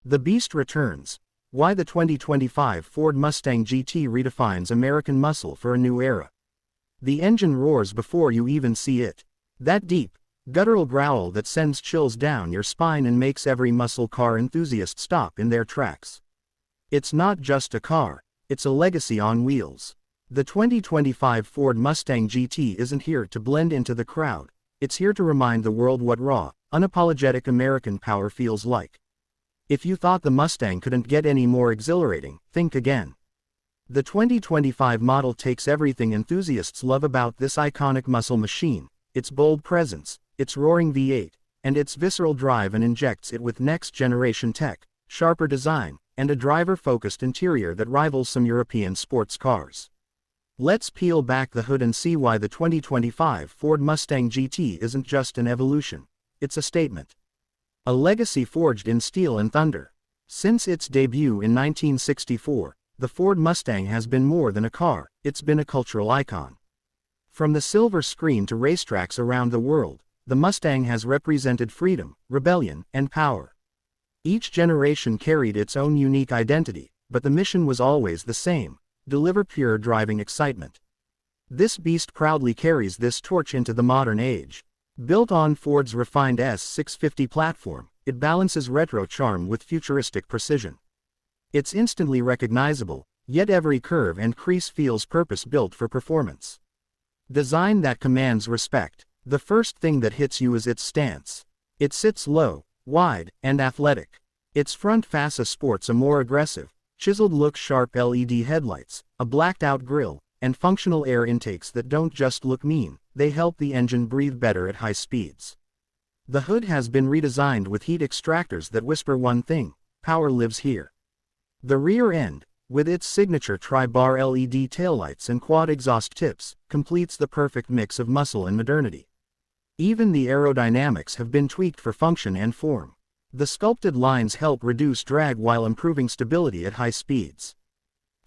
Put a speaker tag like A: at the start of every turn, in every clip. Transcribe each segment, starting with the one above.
A: The Beast returns. Why the 2025 Ford Mustang GT redefines American muscle for a new era. The engine roars before you even see it. That deep, guttural growl that sends chills down your spine and makes every muscle car enthusiast stop in their tracks. It's not just a car, it's a legacy on wheels. The 2025 Ford Mustang GT isn't here to blend into the crowd, it's here to remind the world what raw, unapologetic American power feels like. If you thought the Mustang couldn't get any more exhilarating, think again. The 2025 model takes everything enthusiasts love about this iconic muscle machine, its bold presence, its roaring V8, and its visceral drive, and injects it with next-generation tech, sharper design, and a driver-focused interior that rivals some European sports cars. Let's peel back the hood and see why the 2025 Ford Mustang GT isn't just an evolution, it's a statement. A legacy forged in steel and thunder. Since its debut in 1964, the Ford Mustang has been more than a car, it's been a cultural icon. From the silver screen to racetracks around the world, the Mustang has represented freedom, rebellion, and power. Each generation carried its own unique identity, but the mission was always the same: deliver pure driving excitement. This beast proudly carries this torch into the modern age. Built on Ford's refined S650 platform, it balances retro charm with futuristic precision. It's instantly recognizable, yet every curve and crease feels purpose-built for performance. Design that commands respect. The first thing that hits you is its stance. It sits low, wide, and athletic. Its front fascia sports a more aggressive, chiseled look: sharp LED headlights, a blacked-out grille, and functional air intakes that don't just look mean, they help the engine breathe better at high speeds. The hood has been redesigned with heat extractors that whisper one thing: power lives here. The rear end, with its signature tri-bar LED taillights and quad exhaust tips, completes the perfect mix of muscle and modernity. Even the aerodynamics have been tweaked for function and form. The sculpted lines help reduce drag while improving stability at high speeds.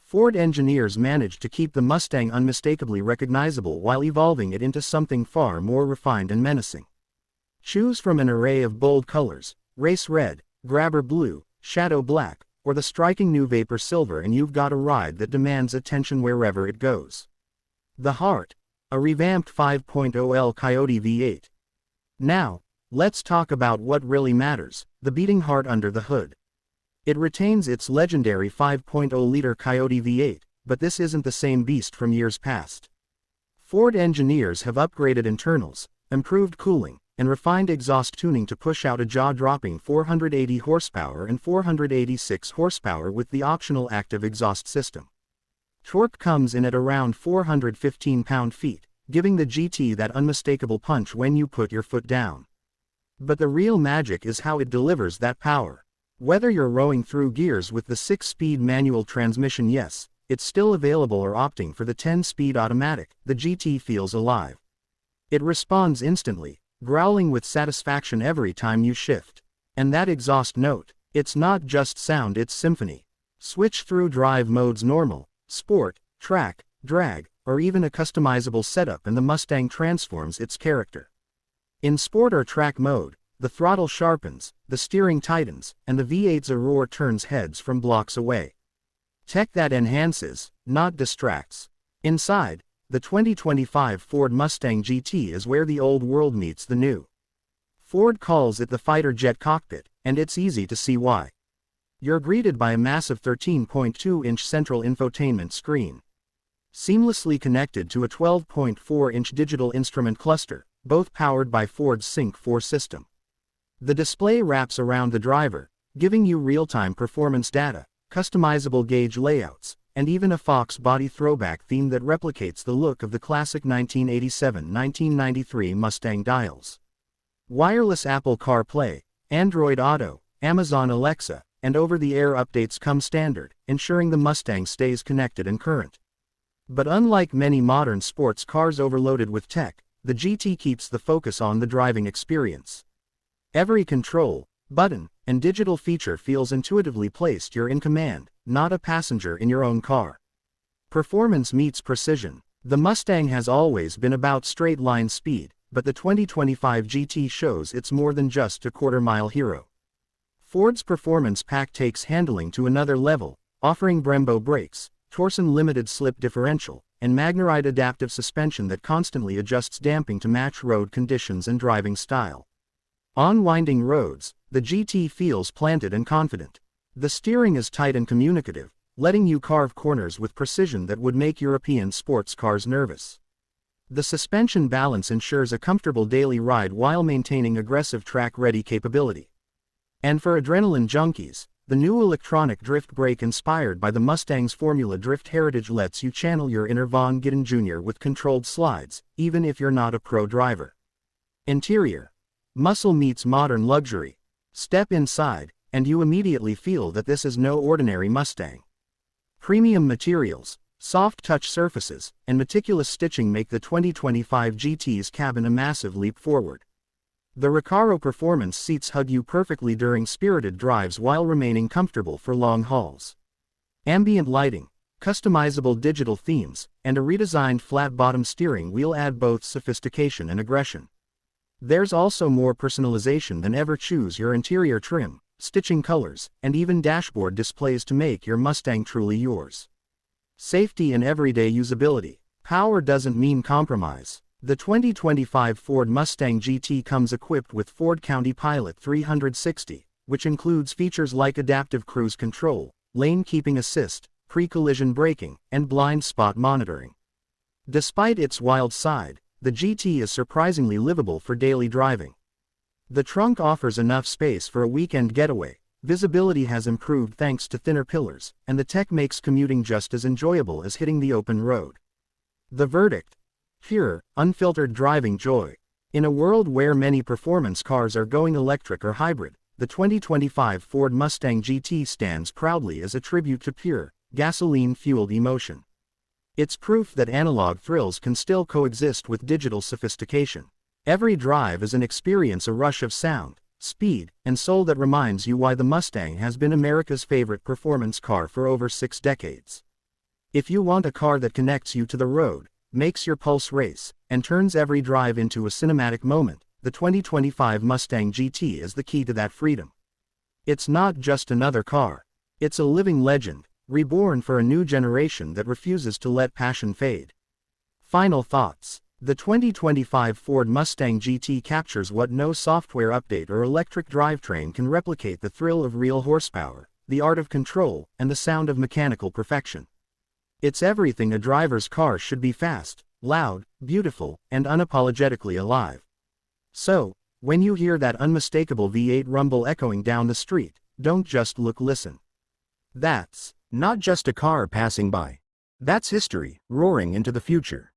A: Ford engineers managed to keep the Mustang unmistakably recognizable while evolving it into something far more refined and menacing. Choose from an array of bold colors: race red, grabber blue, shadow black, or the striking new vapor silver, and you've got a ride that demands attention wherever it goes. The heart: a revamped 5.0L Coyote V8. Now, let's talk about what really matters: the beating heart under the hood. It retains its legendary 5.0-liter Coyote V8, but this isn't the same beast from years past. Ford engineers have upgraded internals, improved cooling, and refined exhaust tuning to push out a jaw-dropping 480 horsepower and 486 horsepower with the optional active exhaust system. Torque comes in at around 415 pound-feet, giving the GT that unmistakable punch when you put your foot down. But the real magic is how it delivers that power. Whether you're rowing through gears with the 6-speed manual transmission, yes, it's still available, or opting for the 10-speed automatic, the GT feels alive. It responds instantly, growling with satisfaction every time you shift. And that exhaust note, it's not just sound, it's symphony. Switch through drive modes: normal, sport, track, drag, or even a customizable setup, and the Mustang transforms its character. In sport or track mode, the throttle sharpens, the steering tightens, and the V8's roar turns heads from blocks away. Tech that enhances, not distracts. Inside, the 2025 Ford Mustang GT is where the old world meets the new. Ford calls it the fighter jet cockpit, and it's easy to see why. You're greeted by a massive 13.2-inch central infotainment screen, seamlessly connected to a 12.4-inch digital instrument cluster, both powered by Ford's Sync 4 system. The display wraps around the driver, giving you real-time performance data, customizable gauge layouts, and even a Fox body throwback theme that replicates the look of the classic 1987-1993 Mustang dials. Wireless Apple CarPlay, Android Auto, Amazon Alexa, and over-the-air updates come standard, ensuring the Mustang stays connected and current. But unlike many modern sports cars overloaded with tech, the GT keeps the focus on the driving experience. Every control, button, and digital feature feels intuitively placed. You're in command, not a passenger in your own car. Performance meets precision. The Mustang has always been about straight-line speed, but the 2025 GT shows it's more than just a quarter-mile hero. Ford's Performance Pack takes handling to another level, offering Brembo brakes, Torsen limited slip differential, and MagneRide adaptive suspension that constantly adjusts damping to match road conditions and driving style. On winding roads, the GT feels planted and confident. The steering is tight and communicative, letting you carve corners with precision that would make European sports cars nervous. The suspension balance ensures a comfortable daily ride while maintaining aggressive track-ready capability. And for adrenaline junkies, the new electronic drift brake inspired by the Mustang's Formula Drift heritage lets you channel your inner Von Gittin Jr. with controlled slides, even if you're not a pro driver. Interior. Muscle meets modern luxury. Step inside, and you immediately feel that this is no ordinary Mustang. Premium materials, soft touch surfaces, and meticulous stitching make the 2025 GT's cabin a massive leap forward. The Recaro Performance seats hug you perfectly during spirited drives while remaining comfortable for long hauls. Ambient lighting, customizable digital themes, and a redesigned flat-bottom steering wheel add both sophistication and aggression. There's also more personalization than ever. Choose your interior trim, stitching colors, and even dashboard displays to make your Mustang truly yours. Safety and everyday usability. Power doesn't mean compromise. The 2025 Ford Mustang GT comes equipped with Ford County Pilot 360, which includes features like adaptive cruise control, lane keeping assist, pre-collision braking, and blind spot monitoring. Despite its wild side, the GT is surprisingly livable for daily driving. The trunk offers enough space for a weekend getaway, visibility has improved thanks to thinner pillars, and the tech makes commuting just as enjoyable as hitting the open road. The verdict? Pure, unfiltered driving joy. In a world where many performance cars are going electric or hybrid, the 2025 Ford Mustang GT stands proudly as a tribute to pure, gasoline-fueled emotion. It's proof that analog thrills can still coexist with digital sophistication. Every drive is an experience, a rush of sound, speed, and soul that reminds you why the Mustang has been America's favorite performance car for over 6 decades. If you want a car that connects you to the road, makes your pulse race, and turns every drive into a cinematic moment, the 2025 Mustang GT is the key to that freedom. It's not just another car. It's a living legend, reborn for a new generation that refuses to let passion fade. Final thoughts. The 2025 Ford Mustang GT captures what no software update or electric drivetrain can replicate: the thrill of real horsepower, the art of control, and the sound of mechanical perfection. It's everything a driver's car should be: fast, loud, beautiful, and unapologetically alive. So, when you hear that unmistakable V8 rumble echoing down the street, don't just look, listen. That's not just a car passing by. That's history, roaring into the future.